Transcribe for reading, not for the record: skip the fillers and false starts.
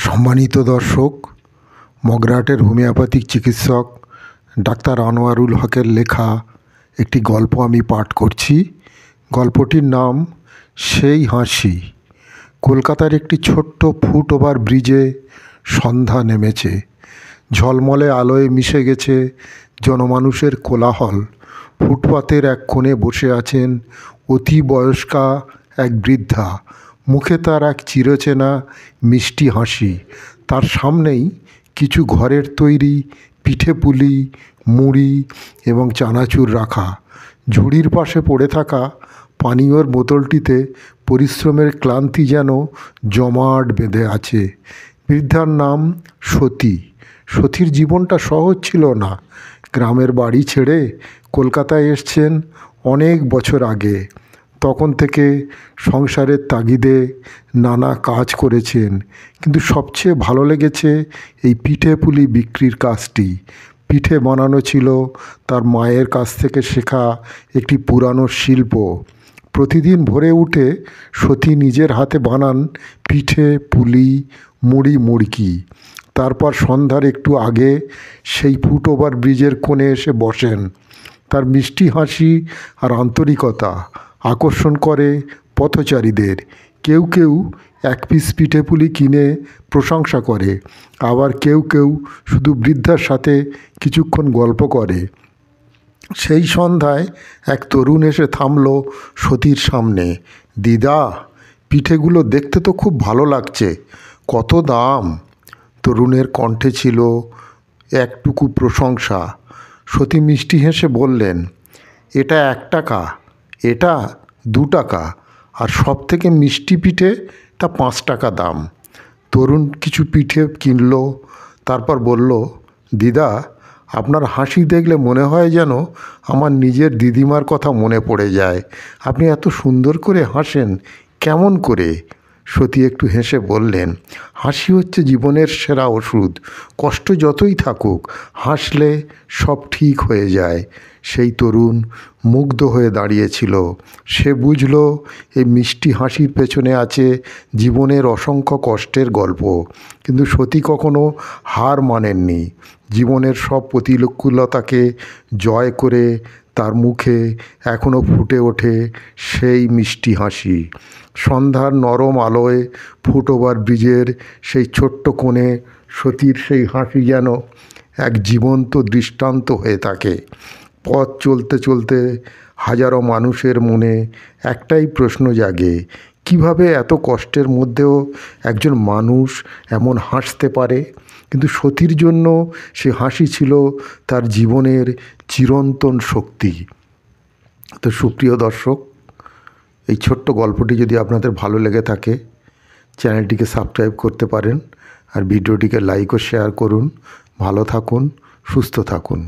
সম্মানিত দর্শক, মগরাহাটের হোমিওপ্যাথিক চিকিৎসক ডাক্তার আনোয়ারুল হকের লেখা একটি গল্প আমি পাঠ করছি। গল্পটির নাম সেই হাসি। কলকাতার একটি ছোট্ট ফুটওভার ব্রিজে সন্ধ্যা নেমেছে। ঝলমলে আলোয় মিশে গেছে জনমানুষের কোলাহল। ফুটপাতের এক কোণে বসে আছেন অতি বয়স্কা এক বৃদ্ধা। মুখে তার এক চিরচেনা মিষ্টি হাসি। তার সামনেই কিছু ঘরের তৈরি পিঠে পুলি, মুড়ি এবং চানাচুর রাখা। ঝুড়ির পাশে পড়ে থাকা পানীয়র বোতলটিতে পরিশ্রমের ক্লান্তি যেন জমাট বেঁধে আছে। বৃদ্ধার নাম সতী। সতীর জীবনটা সহজ ছিল না। গ্রামের বাড়ি ছেড়ে কলকাতায় এসছেন অনেক বছর আগে। তখন থেকে সংসারের তাগিদে নানা কাজ করেছেন, কিন্তু সবচেয়ে ভালো লেগেছে এই পিঠে পুলি বিক্রির কাজটি। পিঠে বানানো ছিল তার মায়ের কাছ থেকে শেখা একটি পুরানো শিল্প। প্রতিদিন ভোরে উঠে সতী নিজের হাতে বানান পিঠে পুলি, মুড়ি মুড়কি। তারপর সন্ধ্যার একটু আগে সেই ফুটওভার ব্রিজের কোণে এসে বসেন। তার মিষ্টি হাসি আর আন্তরিকতা আকর্ষণ করে পথচারীদের। কেউ কেউ এক পিস পিঠেপুলি কিনে প্রশংসা করে, আবার কেউ কেউ শুধু বৃদ্ধার সাথে কিছুক্ষণ গল্প করে। সেই সন্ধ্যায় এক তরুণ এসে থামল সতীর সামনে। দিদা, পিঠেগুলো দেখতে তো খুব ভালো লাগছে, কত দাম? তরুণের কণ্ঠে ছিল একটুকু প্রশংসা। সতী মিষ্টি হেসে বললেন, এটা 1 টাকা, এটা 2 টাকা, আর সব থেকে মিষ্টি পিঠেটা 5 টাকা দাম। তরুণ কিছু পিঠে কিনল, তারপর বলল, দিদা, আপনার হাসি দেখলে মনে হয় যেন আমার নিজের দিদিমার কথা মনে পড়ে যায়। আপনি এত সুন্দর করে হাসেন কেমন করে? সতী একটু হেসে বললেন, হাসি হচ্ছে জীবনের সেরা ওষুধ। কষ্ট যতই থাকুক, হাসলে সব ঠিক হয়ে যায়। সেই তরুণ মুগ্ধ হয়ে দাঁড়িয়েছিল। সে বুঝল এই মিষ্টি হাসির পেছনে আছে জীবনের অসংখ্য কষ্টের গল্প। কিন্তু সতী কখনো হার মানেননি। জীবনের সব প্রতিকূলতাকে জয় করে তার মুখে এখনও ফুটে ওঠে সেই মিষ্টি হাসি। সন্ধ্যার নরম আলোয় ফুটওভার ব্রিজের সেই ছোট্ট কোণে সতীর সেই হাসি যেন এক জীবন্ত দৃষ্টান্ত হয়ে থাকে। পথ চলতে চলতে হাজারো মানুষের মনে একটাই প্রশ্ন জাগে, কিভাবে এত কষ্টের মধ্যেও একজন মানুষ এমন হাসতে পারে? কিন্তু সতীর জন্য সে হাসি ছিল তার জীবনের চিরন্তন শক্তি। তো সুপ্রিয় দর্শক, এই ছোট্ট গল্পটি যদি আপনাদের ভালো লেগে থাকে, চ্যানেলটিকে সাবস্ক্রাইব করতে পারেন, আর ভিডিওটিকে লাইক ও শেয়ার করুন। ভালো থাকুন, সুস্থ থাকুন।